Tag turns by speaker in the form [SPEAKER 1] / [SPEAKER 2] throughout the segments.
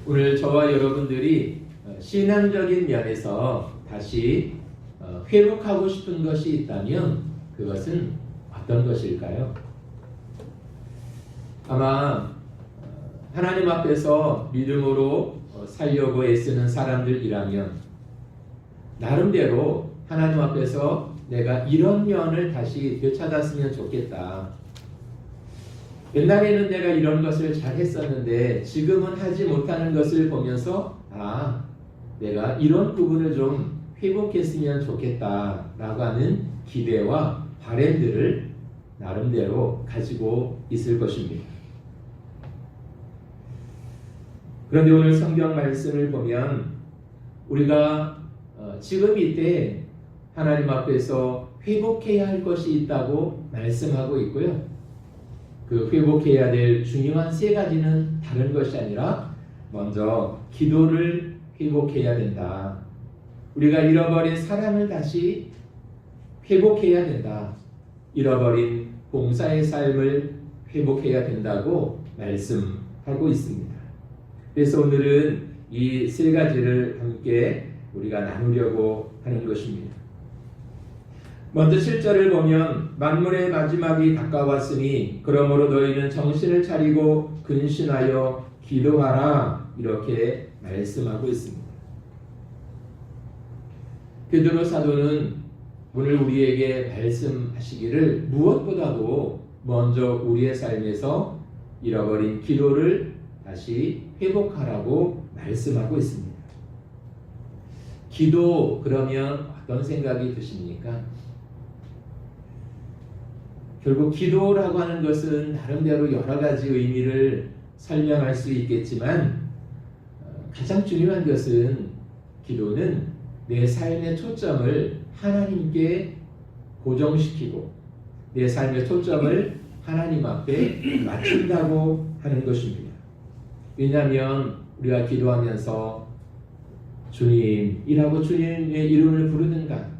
[SPEAKER 1] 오늘 저와 여러분들이 신앙적인 면에서 다시 회복하고 싶은 것이 있다면 그것은 어떤 것일까요? 아마 하나님 앞에서 믿음으로 살려고 애쓰는 사람들이라면 나름대로 하나님 앞에서 내가 이런 면을 다시 되찾았으면 좋겠다. 옛날에는 내가 이런 것을 잘 했었는데 지금은 하지 못하는 것을 보면서 내가 이런 부분을 좀 회복했으면 좋겠다라고 하는 기대와 바램들을 나름대로 가지고 있을 것입니다. 그런데 오늘 성경 말씀을 보면 우리가 지금 이때 하나님 앞에서 회복해야 할 것이 있다고 말씀하고 있고요. 그 회복해야 될 중요한 세 가지는 다른 것이 아니라 먼저 기도를 회복해야 된다. 우리가 잃어버린 사랑을 다시 회복해야 된다. 잃어버린 봉사의 삶을 회복해야 된다고 말씀하고 있습니다. 그래서 오늘은 이 세 가지를 함께 우리가 나누려고 하는 것입니다. 먼저 7절을 보면 만물의 마지막이 가까웠으니 그러므로 너희는 정신을 차리고 근신하여 기도하라 이렇게 말씀하고 있습니다. 베드로 사도는 오늘 우리에게 말씀하시기를 무엇보다도 먼저 우리의 삶에서 잃어버린 기도를 다시 회복하라고 말씀하고 있습니다. 기도 그러면 어떤 생각이 드십니까? 결국 기도라고 하는 것은 나름대로 여러 가지 의미를 설명할 수 있겠지만 가장 중요한 것은 기도는 내 삶의 초점을 하나님께 고정시키고 내 삶의 초점을 하나님 앞에 맞춘다고 하는 것입니다. 왜냐하면 우리가 기도하면서 주님이라고 주님의 이름을 부르든가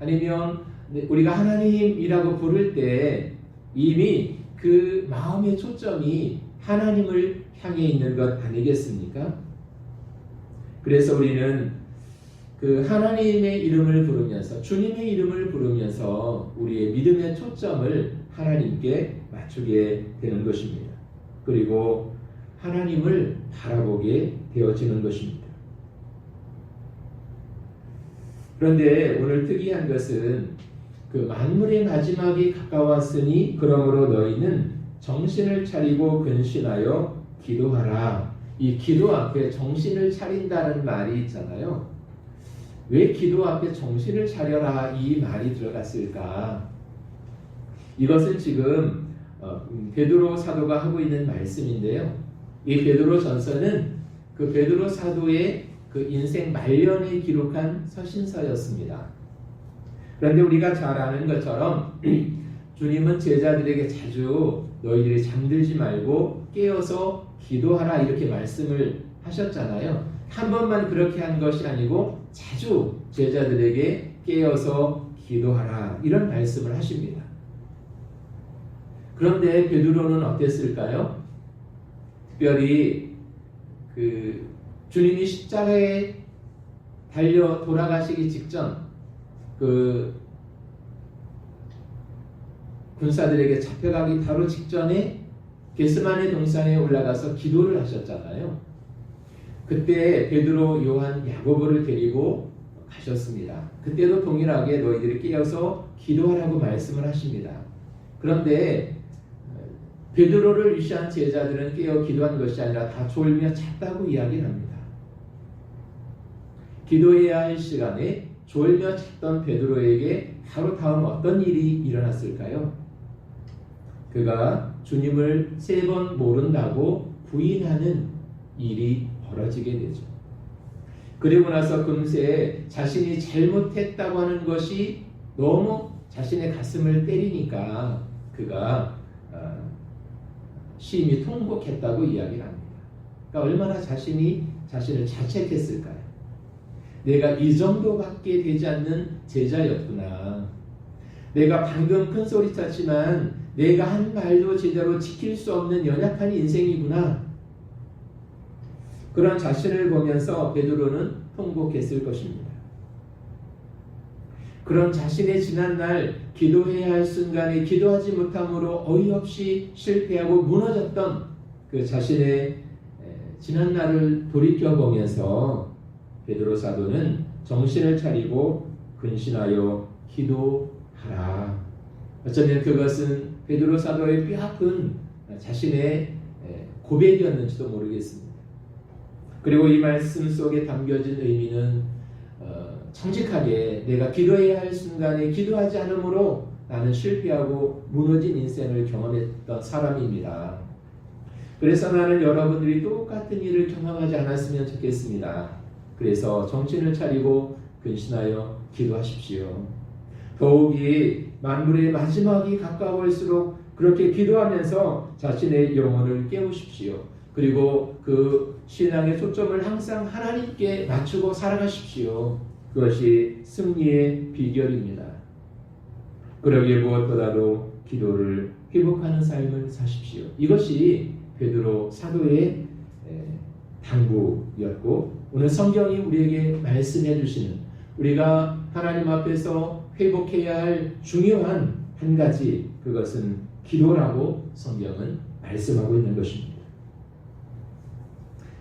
[SPEAKER 1] 아니면 우리가 하나님이라고 부를 때 이미 그 마음의 초점이 하나님을 향해 있는 것 아니겠습니까? 그래서 우리는 그 하나님의 이름을 부르면서 주님의 이름을 부르면서 우리의 믿음의 초점을 하나님께 맞추게 되는 것입니다. 그리고 하나님을 바라보게 되어지는 것입니다. 그런데 오늘 특이한 것은 그 만물의 마지막이 가까웠으니 그러므로 너희는 정신을 차리고 근신하여 기도하라. 이 기도 앞에 정신을 차린다는 말이 있잖아요. 왜 기도 앞에 정신을 차려라 이 말이 들어갔을까? 이것은 지금 베드로 사도가 하고 있는 말씀인데요. 이 베드로 전서는 그 베드로 사도의 그 인생 말년에 기록한 서신서였습니다. 그런데 우리가 잘 아는 것처럼 주님은 제자들에게 자주 너희들이 잠들지 말고 깨어서 기도하라 이렇게 말씀을 하셨잖아요. 한 번만 그렇게 한 것이 아니고 자주 제자들에게 깨어서 기도하라 이런 말씀을 하십니다. 그런데 베드로는 어땠을까요? 특별히 그 주님이 십자가에 달려 돌아가시기 직전 그 군사들에게 잡혀가기 바로 직전에 겟세마네 동산에 올라가서 기도를 하셨잖아요. 그때 베드로, 요한, 야고보를 데리고 가셨습니다. 그때도 동일하게 너희들이 깨어서 기도하라고 말씀을 하십니다. 그런데 베드로를 위시한 제자들은 깨어 기도한 것이 아니라 다 졸며 잤다고 이야기를 합니다. 기도해야 할 시간에 졸며 잤던 베드로에게 바로 다음 어떤 일이 일어났을까요? 그가 주님을 3번 모른다고 부인하는 일이 벌어지게 되죠. 그리고 나서 금세 자신이 잘못했다고 하는 것이 너무 자신의 가슴을 때리니까 그가 심히 통곡했다고 이야기를 합니다. 그러니까 얼마나 자신을 자책했을까요? 내가 이 정도밖에 되지 않는 제자였구나. 내가 방금 큰 소리 쳤지만 내가 한 말도 제대로 지킬 수 없는 연약한 인생이구나. 그런 자신을 보면서 베드로는 통곡했을 것입니다. 그런 자신의 지난날 기도해야 할 순간에 기도하지 못함으로 어이없이 실패하고 무너졌던 그 자신의 지난날을 돌이켜보면서 베드로 사도는 정신을 차리고 근신하여 기도하라. 어쩌면 그것은 베드로 사도의 뼈아픈 자신의 고백이었는지도 모르겠습니다. 그리고 이 말씀 속에 담겨진 의미는 정직하게 내가 기도해야 할 순간에 기도하지 않으므로 나는 실패하고 무너진 인생을 경험했던 사람입니다. 그래서 나는 여러분들이 똑같은 일을 경험하지 않았으면 좋겠습니다. 그래서 정신을 차리고 근신하여 기도하십시오. 더욱이 만물의 마지막이 가까울수록 그렇게 기도하면서 자신의 영혼을 깨우십시오. 그리고 그 신앙의 초점을 항상 하나님께 맞추고 살아가십시오. 그것이 승리의 비결입니다. 그러기에 무엇보다도 기도를 회복하는 삶을 사십시오. 이것이 베드로 사도의 당부였고 오늘 성경이 우리에게 말씀해 주시는 우리가 하나님 앞에서 회복해야 할 중요한 한 가지 그것은 기도라고 성경은 말씀하고 있는 것입니다.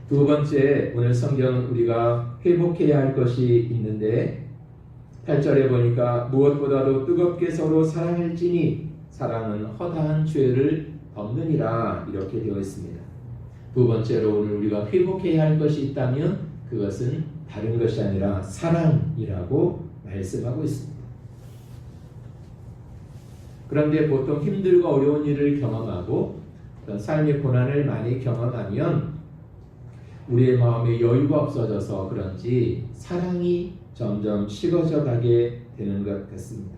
[SPEAKER 1] 두 번째 오늘 성경은 우리가 회복해야 할 것이 있는데 8절에 보니까 무엇보다도 뜨겁게 서로 사랑할지니 사랑은 허다한 죄를 덮느니라 이렇게 되어 있습니다. 두 번째로 오늘 우리가 회복해야 할 것이 있다면 그것은 다른 것이 아니라 사랑이라고 말씀하고 있습니다. 그런데 보통 힘들고 어려운 일을 경험하고 삶의 고난을 많이 경험하면 우리의 마음에 여유가 없어져서 그런지 사랑이 점점 식어져 가게 되는 것 같습니다.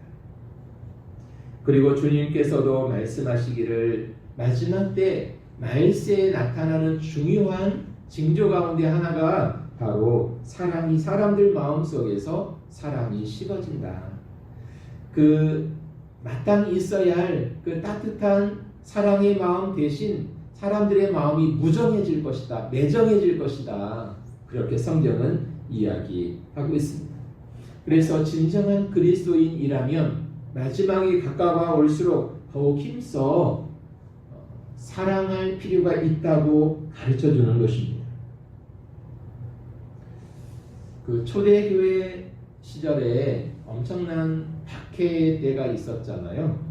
[SPEAKER 1] 그리고 주님께서도 말씀하시기를 마지막 때 말세에 나타나는 중요한 징조 가운데 하나가 바로 사랑이 사람들 마음속에서 사랑이 식어진다. 그 마땅히 있어야 할 그 따뜻한 사랑의 마음 대신 사람들의 마음이 무정해질 것이다. 매정해질 것이다. 그렇게 성경은 이야기하고 있습니다. 그래서 진정한 그리스도인이라면 마지막이 가까워 올수록 더욱 힘써 사랑할 필요가 있다고 가르쳐 주는 것입니다. 그 초대교회 시절에 엄청난 박해 때가 있었잖아요.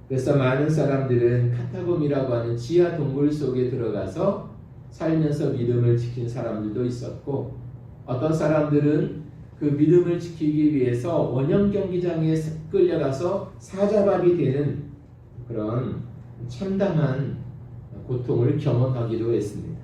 [SPEAKER 1] 그래서 많은 사람들은 카타콤이라고 하는 지하 동굴 속에 들어가서 살면서 믿음을 지킨 사람들도 있었고 어떤 사람들은 그 믿음을 지키기 위해서 원형 경기장에 끌려가서 사자밥이 되는 그런 참담한 고통을 경험하기도 했습니다.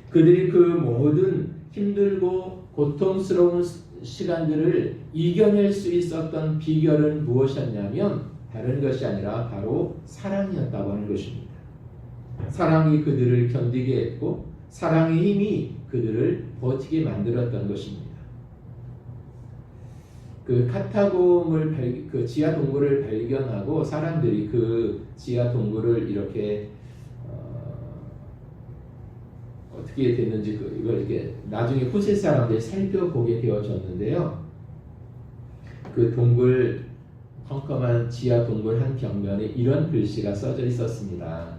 [SPEAKER 1] 그들이 그 모든 힘들고 고통스러운 시간들을 이겨낼 수 있었던 비결은 무엇이었냐면 다른 것이 아니라 바로 사랑이었다고 하는 것입니다. 사랑이 그들을 견디게 했고 사랑의 힘이 그들을 버티게 만들었던 것입니다. 그 카타콤을 그 지하 동굴을 발견하고 사람들이 그 지하 동굴을 이렇게 어떻게 됐는지 이걸 이렇게 나중에 후세 사람들이 살펴보게 되어졌는데요. 그 동굴 컴컴한 지하 동굴 한 벽면에 이런 글씨가 써져 있었습니다.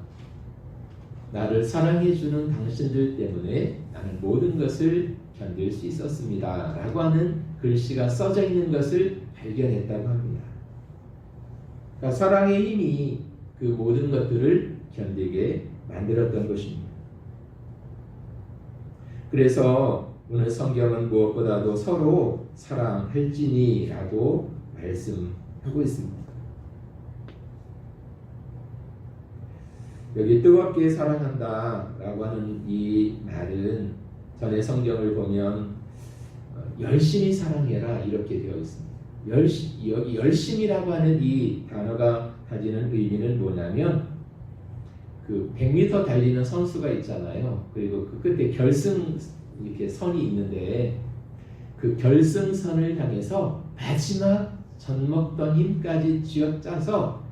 [SPEAKER 1] 나를 사랑해주는 당신들 때문에 나는 모든 것을 견딜 수 있었습니다. 라고 하는 글씨가 써져 있는 것을 발견했다고 합니다. 그러니까 사랑의 힘이 그 모든 것들을 견디게 만들었던 것입니다. 그래서 오늘 성경은 무엇보다도 서로 사랑할지니 라고 말씀하고 있습니다. 여기 뜨겁게 사랑한다 라고 하는 이 말은 전에 성경을 보면 열심히 사랑해라 이렇게 되어 있습니다. 여기 열심이라고 하는 이 단어가 가지는 의미는 뭐냐면 그 100m 달리는 선수가 있잖아요. 그리고 그 끝에 결승 이렇게 선이 있는데 그 결승선을 향해서 마지막 젖먹던 힘까지 쥐어짜서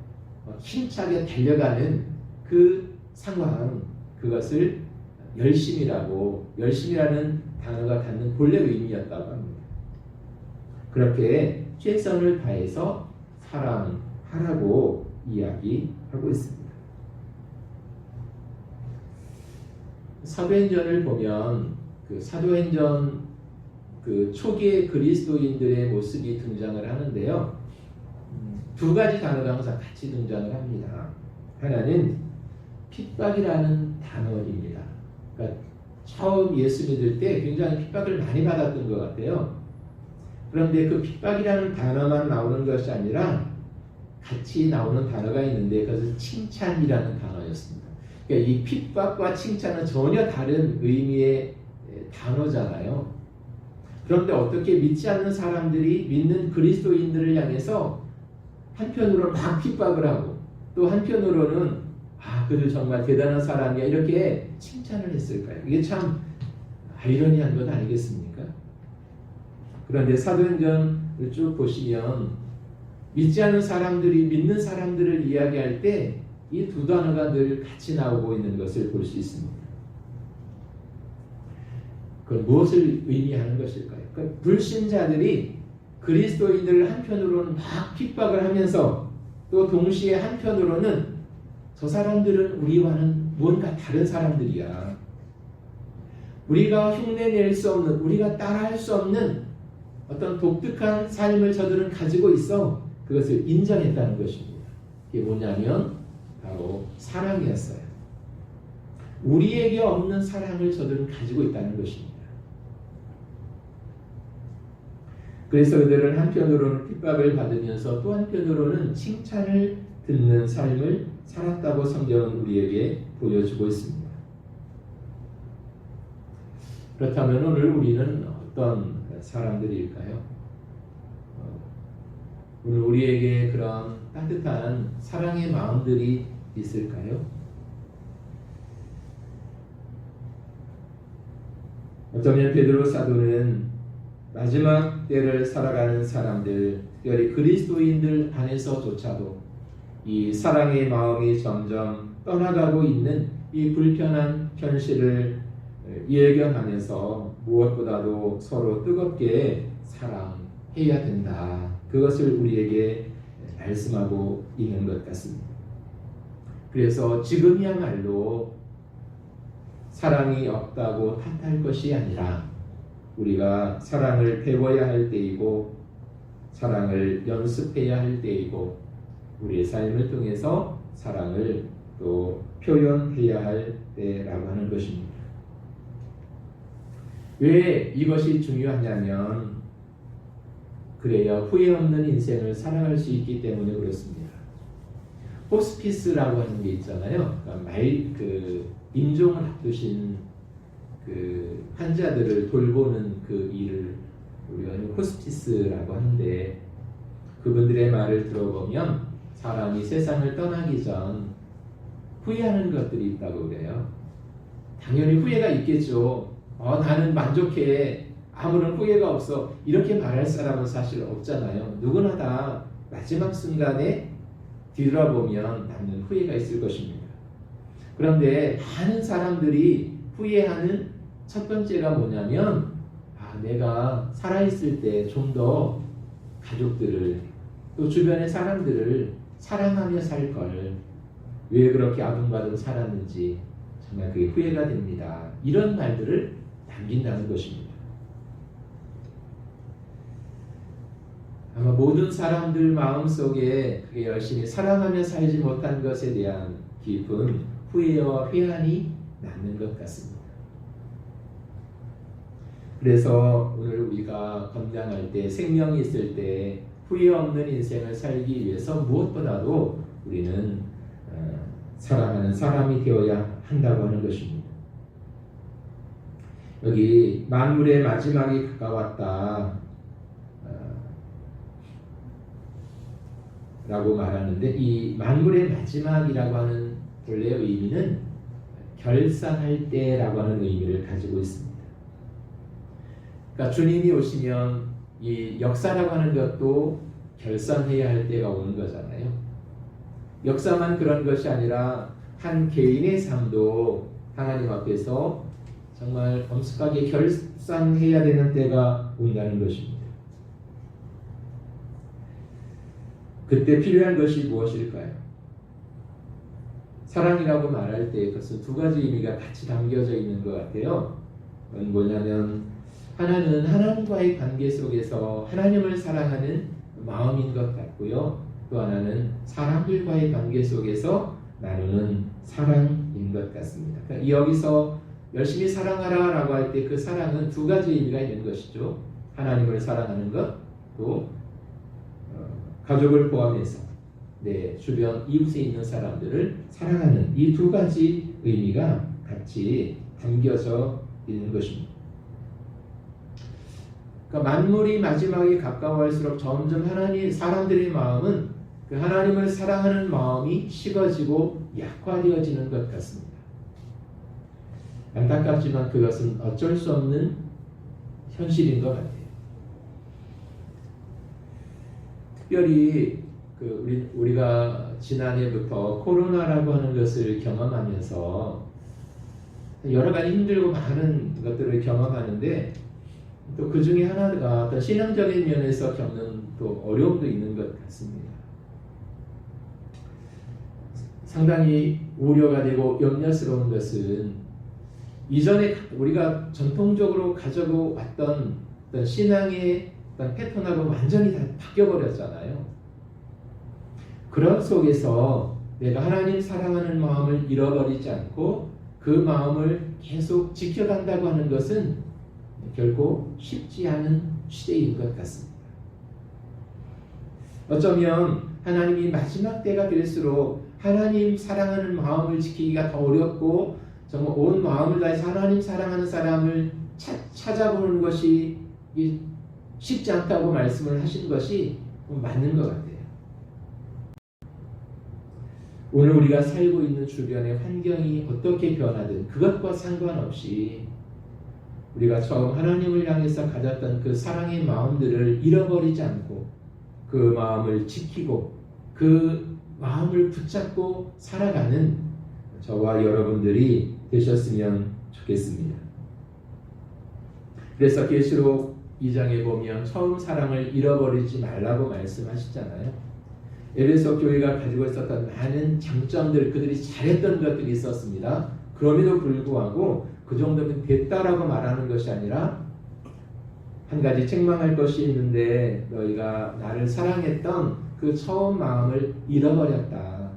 [SPEAKER 1] 힘차게 달려가는 그 상황, 그것을 열심이라는 단어가 갖는 본래 의미였다고 합니다. 그렇게 최선을 다해서 사랑하라고 이야기하고 있습니다. 사도행전을 보면 그 사도행전 그 초기의 그리스도인들의 모습이 등장을 하는데요. 두 가지 단어가 항상 같이 등장을 합니다. 하나는 핍박이라는 단어입니다. 그러니까 처음 예수 믿을 때 굉장히 핍박을 많이 받았던 것 같아요. 그런데 그 핍박이라는 단어만 나오는 것이 아니라 같이 나오는 단어가 있는데 그것은 칭찬이라는 단어였습니다. 그러니까 이 핍박과 칭찬은 전혀 다른 의미의 단어잖아요. 그런데 어떻게 믿지 않는 사람들이 믿는 그리스도인들을 향해서 한편으로는 막 핍박을 하고 또 한편으로는 그들 정말 대단한 사람이야 이렇게 칭찬을 했을까요? 이게 참 아이러니한 것 아니겠습니까? 그런데 사도행전을 쭉 보시면 믿지 않는 사람들이 믿는 사람들을 이야기할 때 이 두 단어가 늘 같이 나오고 있는 것을 볼 수 있습니다. 그건 무엇을 의미하는 것일까요? 그러니까 불신자들이 그리스도인들을 한편으로는 막 핍박을 하면서 또 동시에 한편으로는 저 사람들은 우리와는 무언가 다른 사람들이야. 우리가 흉내낼 수 없는, 우리가 따라할 수 없는 어떤 독특한 삶을 저들은 가지고 있어 그것을 인정했다는 것입니다. 이게 뭐냐면 바로 사랑이었어요. 우리에게 없는 사랑을 저들은 가지고 있다는 것입니다. 그래서 그들은 한편으로는 핍박을 받으면서 또 한편으로는 칭찬을 듣는 삶을 살았다고 성경은 우리에게 보여주고 있습니다. 그렇다면 오늘 우리는 어떤 사람들일까요? 오늘 우리에게 그런 따뜻한 사랑의 마음들이 있을까요? 어쩌면 베드로 사도는 마지막 때를 살아가는 사람들, 특별히 그리스도인들 안에서조차도 이 사랑의 마음이 점점 떠나가고 있는 이 불편한 현실을 예견하면서 무엇보다도 서로 뜨겁게 사랑해야 된다. 그것을 우리에게 말씀하고 있는 것 같습니다. 그래서 지금이야말로 사랑이 없다고 탓할 것이 아니라 우리가 사랑을 배워야 할 때이고 사랑을 연습해야 할 때이고 우리의 삶을 통해서 사랑을 또 표현해야 할 때라고 하는 것입니다. 왜 이것이 중요하냐면 그래야 후회 없는 인생을 살아갈 수 있기 때문에 그렇습니다. 호스피스라고 하는 게 있잖아요. 그러니까 임종을 앞두신 그 환자들을 돌보는 그 일을 우리가 호스피스라고 하는데 그분들의 말을 들어보면 사람이 세상을 떠나기 전 후회하는 것들이 있다고 그래요. 당연히 후회가 있겠죠. 나는 만족해. 아무런 후회가 없어. 이렇게 말할 사람은 사실 없잖아요. 누구나 다 마지막 순간에 뒤돌아보면 남는 후회가 있을 것입니다. 그런데 많은 사람들이 후회하는 첫 번째가 뭐냐면 내가 살아있을 때 좀 더 가족들을 또 주변의 사람들을 사랑하며 살 걸 왜 그렇게 아둥바둥 살았는지 정말 그게 후회가 됩니다. 이런 말들을 남긴다는 것입니다. 아마 모든 사람들 마음속에 그게 열심히 사랑하며 살지 못한 것에 대한 깊은 후회와 회한이 남는 것 같습니다. 그래서 오늘 우리가 건강할 때 생명이 있을 때 후회 없는 인생을 살기 위해서 무엇보다도 우리는 사랑하는 사람이 되어야 한다고 하는 것입니다. 여기 만물의 마지막이 가까웠다 라고 말하는데 이 만물의 마지막이라고 하는 본래의 의미는 결산할 때라고 하는 의미를 가지고 있습니다. 그러니까 주님이 오시면 이 역사라고 하는 것도 결산해야 할 때가 오는 거잖아요. 역사만 그런 것이 아니라 한 개인의 삶도 하나님 앞에서 정말 엄숙하게 결산해야 되는 때가 온다는 것입니다. 그때 필요한 것이 무엇일까요? 사랑이라고 말할 때 그것은 두 가지 의미가 같이 담겨져 있는 것 같아요. 그건 뭐냐면 하나는 하나님과의 관계 속에서 하나님을 사랑하는 마음인 것 같고요. 또 하나는 사람들과의 관계 속에서 나누는 사랑인 것 같습니다. 그러니까 여기서 열심히 사랑하라 라고 할 때 그 사랑은 두 가지 의미가 있는 것이죠. 하나님을 사랑하는 것, 또 가족을 포함해서 내 주변 이웃에 있는 사람들을 사랑하는 이 두 가지 의미가 같이 담겨져 있는 것입니다. 그러니까 만물이 마지막에 가까워할수록 점점 사람들의 마음은 그 하나님을 사랑하는 마음이 식어지고 약화되어지는 것 같습니다. 안타깝지만 그것은 어쩔 수 없는 현실인 것 같아요. 특별히 우리가 지난해부터 코로나라고 하는 것을 경험하면서 여러 가지 힘들고 많은 것들을 경험하는데 또 그 중에 하나가 어떤 신앙적인 면에서 겪는 또 어려움도 있는 것 같습니다. 상당히 우려가 되고 염려스러운 것은 이전에 우리가 전통적으로 가지고 왔던 어떤 신앙의 어떤 패턴하고 완전히 다 바뀌어버렸잖아요. 그런 속에서 내가 하나님 사랑하는 마음을 잃어버리지 않고 그 마음을 계속 지켜간다고 하는 것은 결코 쉽지 않은 시대인 것 같습니다. 어쩌면 하나님이 마지막 때가 될수록 하나님 사랑하는 마음을 지키기가 더 어렵고 정말 온 마음을 다해서 하나님 사랑하는 사람을 찾아보는 것이 쉽지 않다고 말씀을 하신 것이 맞는 것 같아요. 오늘 우리가 살고 있는 주변의 환경이 어떻게 변하든 그것과 상관없이 우리가 처음 하나님을 향해서 가졌던 그 사랑의 마음들을 잃어버리지 않고 그 마음을 지키고 그 마음을 붙잡고 살아가는 저와 여러분들이 되셨으면 좋겠습니다. 그래서 계시록 2장에 보면 처음 사랑을 잃어버리지 말라고 말씀하시잖아요. 에베소 교회가 가지고 있었던 많은 장점들, 그들이 잘했던 것들이 있었습니다. 그럼에도 불구하고 그 정도면 됐다라고 말하는 것이 아니라 한 가지 책망할 것이 있는데 너희가 나를 사랑했던 그 처음 마음을 잃어버렸다.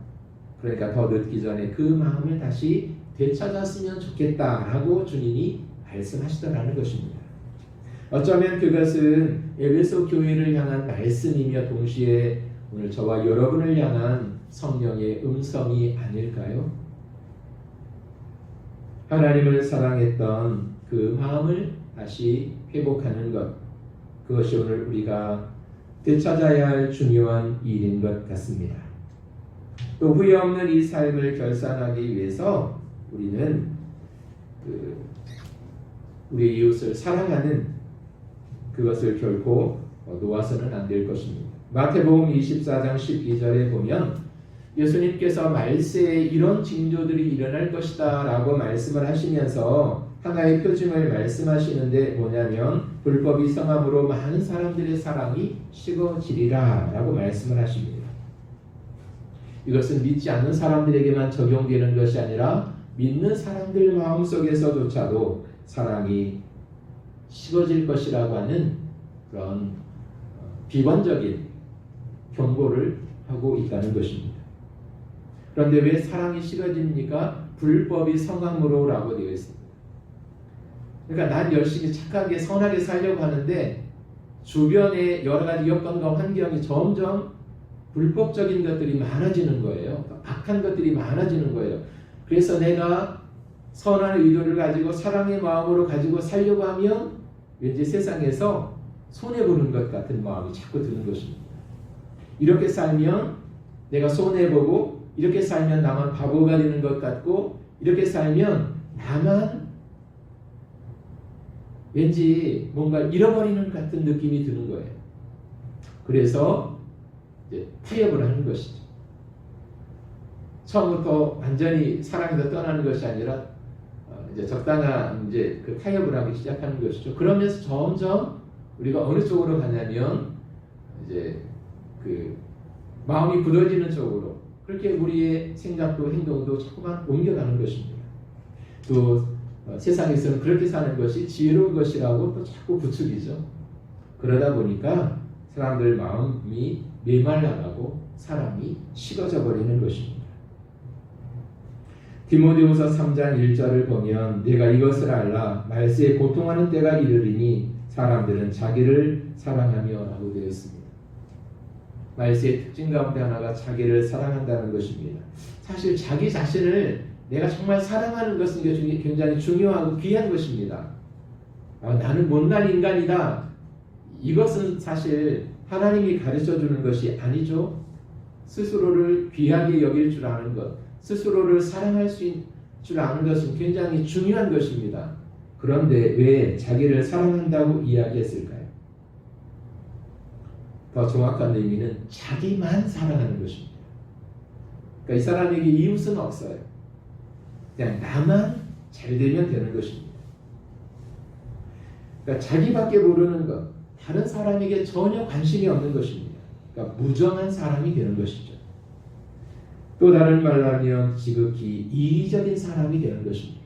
[SPEAKER 1] 그러니까 더 늦기 전에 그 마음을 다시 되찾았으면 좋겠다라고 주님이 말씀하시더라는 것입니다. 어쩌면 그것은 에베소 교회를 향한 말씀이며 동시에 오늘 저와 여러분을 향한 성령의 음성이 아닐까요? 하나님을 사랑했던 그 마음을 다시 회복하는 것, 그것이 오늘 우리가 되찾아야 할 중요한 일인 것 같습니다. 또 후회 없는 이 삶을 결산하기 위해서 우리는 우리 이웃을 사랑하는 그것을 결코 놓아서는 안 될 것입니다. 마태복음 24장 12절에 보면 예수님께서 말세에 이런 징조들이 일어날 것이다 라고 말씀을 하시면서 하나의 표징을 말씀하시는데 뭐냐면 불법이 성함으로 많은 사람들의 사랑이 식어지리라 라고 말씀을 하십니다. 이것은 믿지 않는 사람들에게만 적용되는 것이 아니라 믿는 사람들 마음속에서조차도 사랑이 식어질 것이라고 하는 그런 비관적인 경고를 하고 있다는 것입니다. 그런데 왜 사랑이 식어집니까? 불법이 성함으로라고 되어 있습니다. 그러니까 난 열심히 착하게 선하게 살려고 하는데 주변에 여러 가지 여건과 환경이 점점 불법적인 것들이 많아지는 거예요. 악한 것들이 많아지는 거예요. 그래서 내가 선한 의도를 가지고 사랑의 마음으로 가지고 살려고 하면 왠지 세상에서 손해보는 것 같은 마음이 자꾸 드는 것입니다. 이렇게 살면 내가 손해보고 이렇게 살면 나만 바보가 되는 것 같고 이렇게 살면 나만 왠지 뭔가 잃어버리는 같은 느낌이 드는 거예요. 그래서 이제 타협을 하는 것이죠. 처음부터 완전히 사랑에서 떠나는 것이 아니라 이제 적당한 이제 그 타협을 하기 시작하는 것이죠. 그러면서 점점 우리가 어느 쪽으로 가냐면 이제 그 마음이 굳어지는 쪽으로 그렇게 우리의 생각도 행동도 자꾸만 옮겨가는 것입니다. 또 세상에서는 그렇게 사는 것이 지혜로운 것이라고 또 자꾸 부추기죠. 그러다 보니까 사람들 마음이 메말라가고 사람이 식어져 버리는 것입니다. 디모데후서 3장 1절을 보면 내가 이것을 알라 말세에 고통하는 때가 이르리니 사람들은 자기를 사랑하며 라고 되어 있습니다. 말세의 특징 가운데 하나가 자기를 사랑한다는 것입니다. 사실 자기 자신을 내가 정말 사랑하는 것은 굉장히 중요하고 귀한 것입니다. 나는 못난 인간이다. 이것은 사실 하나님이 가르쳐주는 것이 아니죠. 스스로를 귀하게 여길 줄 아는 것, 스스로를 사랑할 줄 아는 것은 굉장히 중요한 것입니다. 그런데 왜 자기를 사랑한다고 이야기했을까요? 더 정확한 의미는 자기만 사랑하는 것입니다. 그러니까 이 사람에게 이웃은 없어요. 그냥 나만 잘 되면 되는 것입니다. 그러니까 자기밖에 모르는 것, 다른 사람에게 전혀 관심이 없는 것입니다. 그러니까 무정한 사람이 되는 것이죠. 또 다른 말로 하면 지극히 이기적인 사람이 되는 것입니다.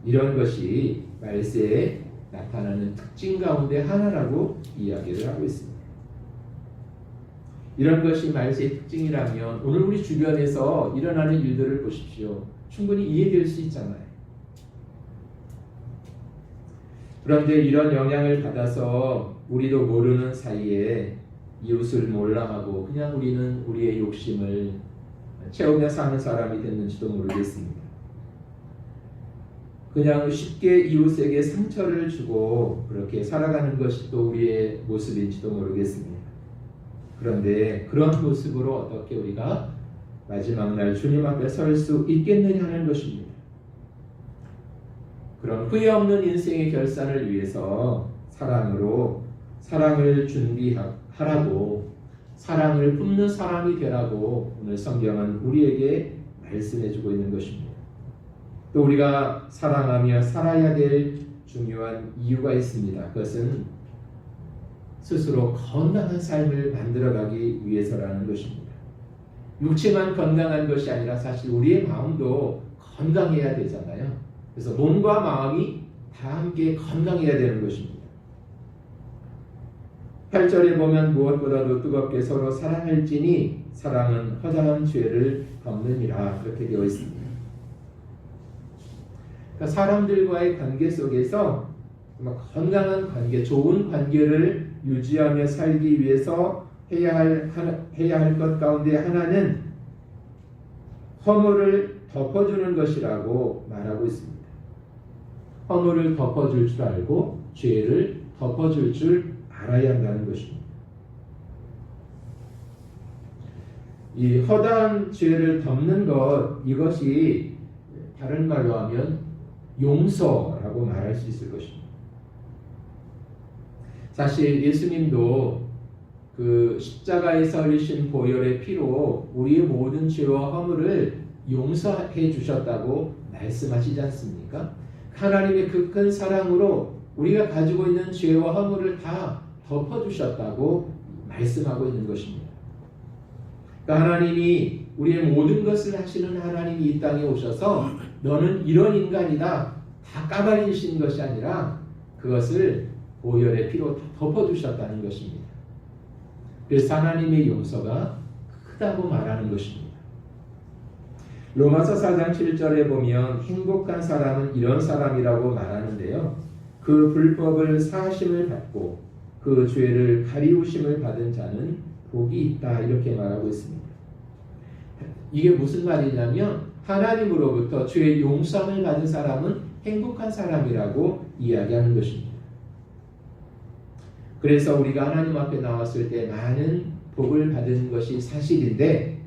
[SPEAKER 1] 이런 것이 말세에 나타나는 특징 가운데 하나라고 이야기를 하고 있습니다. 이런 것이 말세의 특징이라면 오늘 우리 주변에서 일어나는 일들을 보십시오. 충분히 이해될 수 있잖아요. 그런데 이런 영향을 받아서 우리도 모르는 사이에 이웃을 몰라하고 그냥 우리는 우리의 욕심을 채우며 사는 사람이 됐는지도 모르겠습니다. 그냥 쉽게 이웃에게 상처를 주고 그렇게 살아가는 것이 또 우리의 모습인지도 모르겠습니다. 그런데 그런 모습으로 어떻게 우리가 마지막 날 주님 앞에 설 수 있겠느냐 하는 것입니다. 그런 후회 없는 인생의 결산을 위해서 사랑으로 사랑을 준비하라고 사랑을 품는 사람이 되라고 오늘 성경은 우리에게 말씀해주고 있는 것입니다. 또 우리가 사랑하며 살아야 될 중요한 이유가 있습니다. 그것은 스스로 건강한 삶을 만들어가기 위해서라는 것입니다. 육체만 건강한 것이 아니라 사실 우리의 마음도 건강해야 되잖아요. 그래서 몸과 마음이 다 함께 건강해야 되는 것입니다. 8절에 보면 무엇보다도 뜨겁게 서로 사랑할지니 사랑은 허다한 죄를 덮느니라 그렇게 되어 있습니다. 그러니까 사람들과의 관계 속에서 건강한 관계, 좋은 관계를 유지하며 살기 위해서 해야 할 것 가운데 하나는 허물을 덮어주는 것이라고 말하고 있습니다. 허물을 덮어줄 줄 알고 죄를 덮어줄 줄 알아야 한다는 것입니다. 이 허다한 죄를 덮는 것, 이것이 다른 말로 하면 용서라고 말할 수 있을 것입니다. 사실 예수님도 그 십자가에서 흘리신 보혈의 피로 우리의 모든 죄와 허물을 용서해 주셨다고 말씀하시지 않습니까? 하나님의 그 큰 사랑으로 우리가 가지고 있는 죄와 허물을 다 덮어주셨다고 말씀하고 있는 것입니다. 그러니까 하나님이 우리의 모든 것을 하시는 하나님이 이 땅에 오셔서 너는 이런 인간이다 다 까발리신 것이 아니라 그것을 보혈의 피로 덮어주셨다는 것입니다. 그래서 하나님의 용서가 크다고 말하는 것입니다. 로마서 4장 7절에 보면 행복한 사람은 이런 사람이라고 말하는데요. 그 불법을 사하심을 받고 그 죄를 가리우심을 받은 자는 복이 있다 이렇게 말하고 있습니다. 이게 무슨 말이냐면 하나님으로부터 죄의 용서함을 받은 사람은 행복한 사람이라고 이야기하는 것입니다. 그래서 우리가 하나님 앞에 나왔을 때 많은 복을 받은 것이 사실인데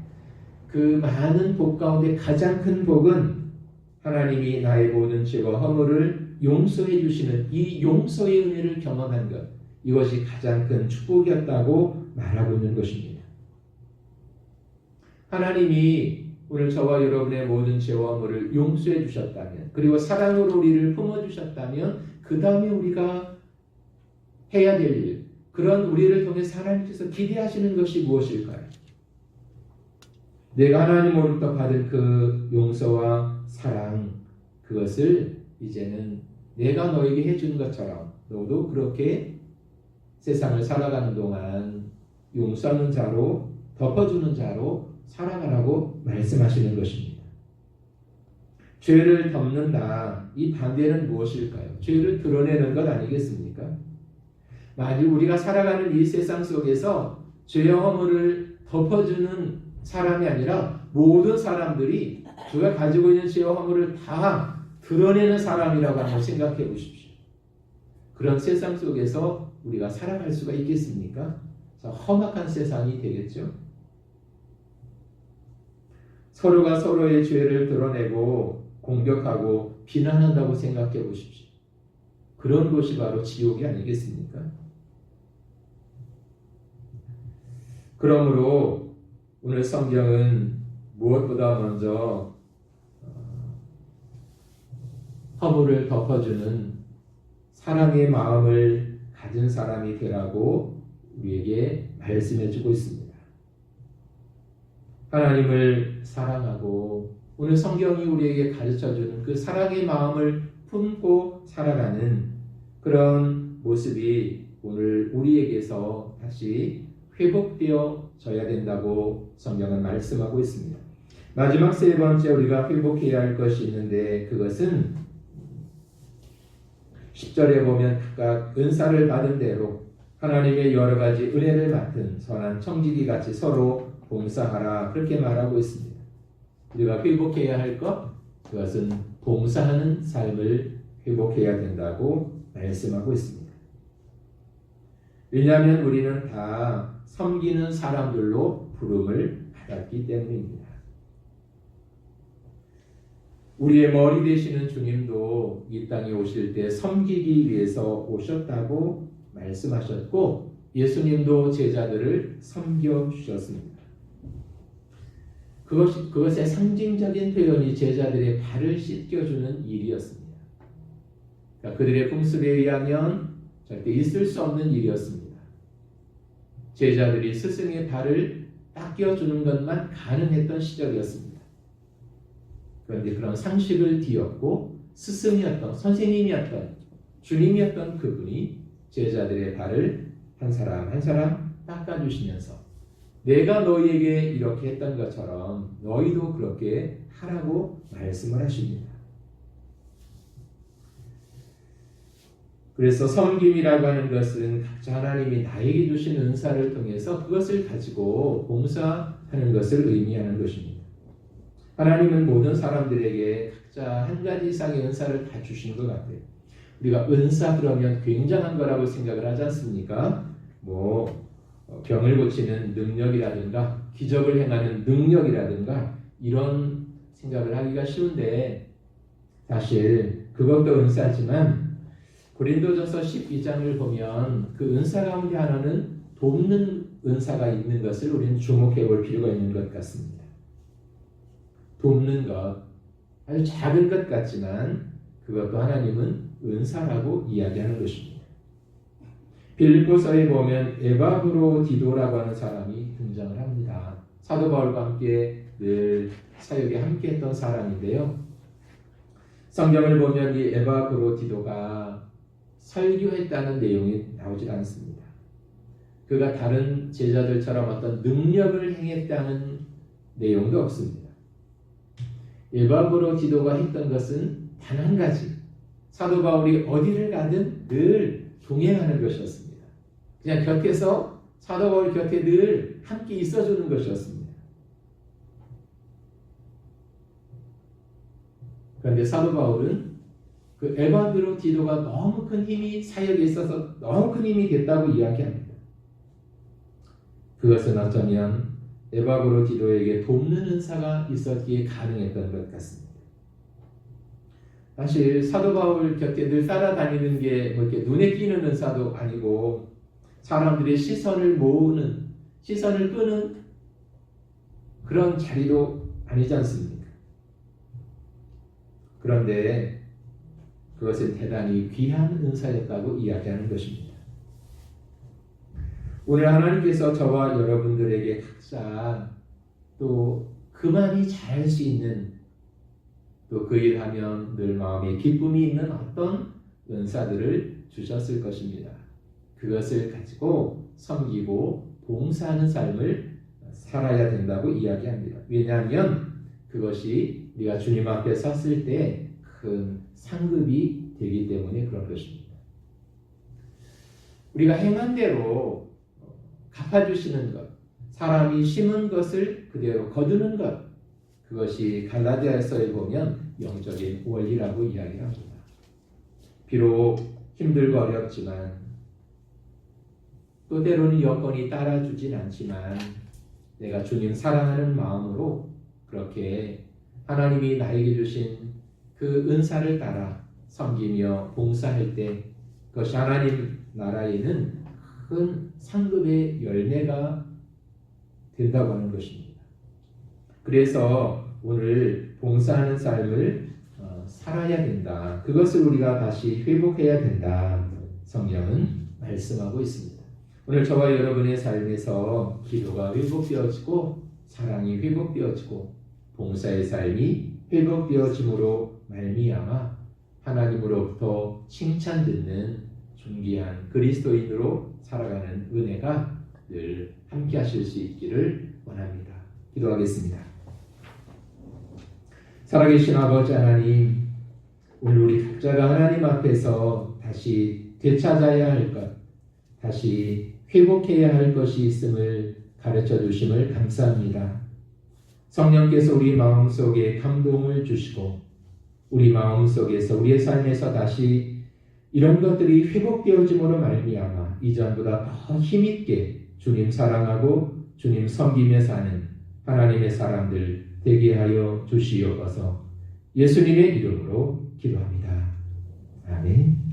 [SPEAKER 1] 그 많은 복 가운데 가장 큰 복은 하나님이 나의 모든 죄와 허물을 용서해 주시는 이 용서의 은혜를 경험한 것, 이것이 가장 큰 축복이었다고 말하고 있는 것입니다. 하나님이 오늘 저와 여러분의 모든 죄와 허물을 용서해 주셨다면, 그리고 사랑으로 우리를 품어주셨다면, 그 다음에 우리가 해야 될 일, 그런 우리를 통해 하나님께서 기대하시는 것이 무엇일까요? 내가 하나님으로부터 받은 그 용서와 사랑, 그것을 이제는 내가 너에게 해준 것처럼 너도 그렇게 세상을 살아가는 동안 용서하는 자로, 덮어주는 자로 살아가라고 말씀하시는 것입니다. 죄를 덮는다. 이 반대는 무엇일까요? 죄를 드러내는 것 아니겠습니까? 만일 우리가 살아가는 이 세상 속에서 죄의 허물을 덮어주는 사람이 아니라 모든 사람들이 그가 가지고 있는 죄의 허물을 다 드러내는 사람이라고 한번 생각해 보십시오. 그런 세상 속에서 우리가 살아갈 수가 있겠습니까? 험악한 세상이 되겠죠. 서로가 서로의 죄를 드러내고 공격하고 비난한다고 생각해 보십시오. 그런 곳이 바로 지옥이 아니겠습니까? 그러므로 오늘 성경은 무엇보다 먼저 허물을 덮어주는 사랑의 마음을 가진 사람이 되라고 우리에게 말씀해주고 있습니다. 하나님을 사랑하고 오늘 성경이 우리에게 가르쳐주는 그 사랑의 마음을 품고 살아가는 그런 모습이 오늘 우리에게서 다시 회복되어져야 된다고 성경은 말씀하고 있습니다. 마지막 세 번째 우리가 회복해야 할 것이 있는데, 그것은 10절에 보면 각각 은사를 받은 대로 하나님의 여러 가지 은혜를 맡은 선한 청지기 같이 서로 봉사하라, 그렇게 말하고 있습니다. 우리가 회복해야 할 것, 그것은 봉사하는 삶을 회복해야 된다고 말씀하고 있습니다. 왜냐하면 우리는 다 섬기는 사람들로 부름을 받았기 때문입니다. 우리의 머리 되시는 주님도 이 땅에 오실 때 섬기기 위해서 오셨다고 말씀하셨고, 예수님도 제자들을 섬겨주셨습니다. 그것의 상징적인 표현이 제자들의 발을 씻겨주는 일이었습니다. 그러니까 그들의 풍습에 의하면 절대 있을 수 없는 일이었습니다. 제자들이 스승의 발을 닦여주는 것만 가능했던 시절이었습니다. 그런데 그런 상식을 뒤엎고 스승이었던, 선생님이었던, 주님이었던 그분이 제자들의 발을 한 사람 한 사람 닦아주시면서 내가 너희에게 이렇게 했던 것처럼 너희도 그렇게 하라고 말씀을 하십니다. 그래서 섬김이라고 하는 것은 각자 하나님이 나에게 주신 은사를 통해서 그것을 가지고 봉사하는 것을 의미하는 것입니다. 하나님은 모든 사람들에게 각자 한 가지 이상의 은사를 다 주신 것 같아요. 우리가 은사 그러면 굉장한 거라고 생각을 하지 않습니까? 병을 고치는 능력이라든가 기적을 행하는 능력이라든가 이런 생각을 하기가 쉬운데, 사실 그것도 은사지만 고린도전서 12장을 보면 그 은사 가운데 하나는 돕는 은사가 있는 것을 우리는 주목해 볼 필요가 있는 것 같습니다. 돕는 것, 아주 작은 것 같지만 그것도 하나님은 은사라고 이야기하는 것입니다. 빌립보서에 보면 에바브로디도라고 하는 사람이 등장을 합니다. 사도 바울과 함께 늘 사역에 함께했던 사람인데요. 성경을 보면 이 에바브로디도가 설교했다는 내용이 나오질 않습니다. 그가 다른 제자들처럼 어떤 능력을 행했다는 내용도 없습니다. 에바브로디도가 했던 것은 단 한 가지, 사도 바울이 어디를 가든 늘 동행하는 것이었습니다. 그냥 곁에서 사도 바울 곁에 늘 함께 있어주는 것이었습니다. 그런데 사도 바울은 그 에바브로디도가 너무 큰 힘이 사역에 있어서 너무 큰 힘이 됐다고 이야기합니다. 그것은 어쩌면 에바브로디도에게 돕는 은사가 있었기에 가능했던 것 같습니다. 사실 사도 바울 곁에 늘 따라다니는 게 이렇게 눈에 띄는 은사도 아니고 사람들의 시선을 모으는, 시선을 끄는 그런 자리도 아니지 않습니까? 그런데 그것은 대단히 귀한 은사였다고 이야기하는 것입니다. 오늘 하나님께서 저와 여러분들에게 각자 또 그만이 잘할 수 있는, 또 그 일하면 늘 마음에 기쁨이 있는 어떤 은사들을 주셨을 것입니다. 그것을 가지고 섬기고 봉사하는 삶을 살아야 된다고 이야기합니다. 왜냐하면 그것이 우리가 주님 앞에 섰을 때 큰 상급이 되기 때문에 그런 것입니다. 우리가 행한 대로 갚아주시는 것, 사람이 심은 것을 그대로 거두는 것, 그것이 갈라디아서에 보면 영적인 원리라고 이야기합니다. 비록 힘들고 어렵지만, 또 때로는 여건이 따라주진 않지만 내가 주님 사랑하는 마음으로 그렇게 하나님이 나에게 주신 그 은사를 따라 섬기며 봉사할 때 그것이 하나님 나라에는 큰 상급의 열매가 된다고 하는 것입니다. 그래서 오늘 봉사하는 삶을 살아야 된다. 그것을 우리가 다시 회복해야 된다. 성경은 말씀하고 있습니다. 오늘 저와 여러분의 삶에서 기도가 회복되어지고 사랑이 회복되어지고 봉사의 삶이 회복되어짐으로 말미암아 하나님으로부터 칭찬 듣는 존귀한 그리스도인으로 살아가는 은혜가 늘 함께 하실 수 있기를 원합니다. 기도하겠습니다. 살아계신 아버지 하나님, 오늘 우리 각자가 하나님 앞에서 다시 되찾아야 할 것, 다시 회복해야 할 것이 있음을 가르쳐 주심을 감사합니다. 성령께서 우리 마음속에 감동을 주시고 우리 마음속에서 우리의 삶에서 다시 이런 것들이 회복되어짐으로 말미암아 이전보다 더 힘있게 주님 사랑하고 주님 섬기며 사는 하나님의 사람들 되게 하여 주시옵소서. 예수님의 이름으로 기도합니다. 아멘.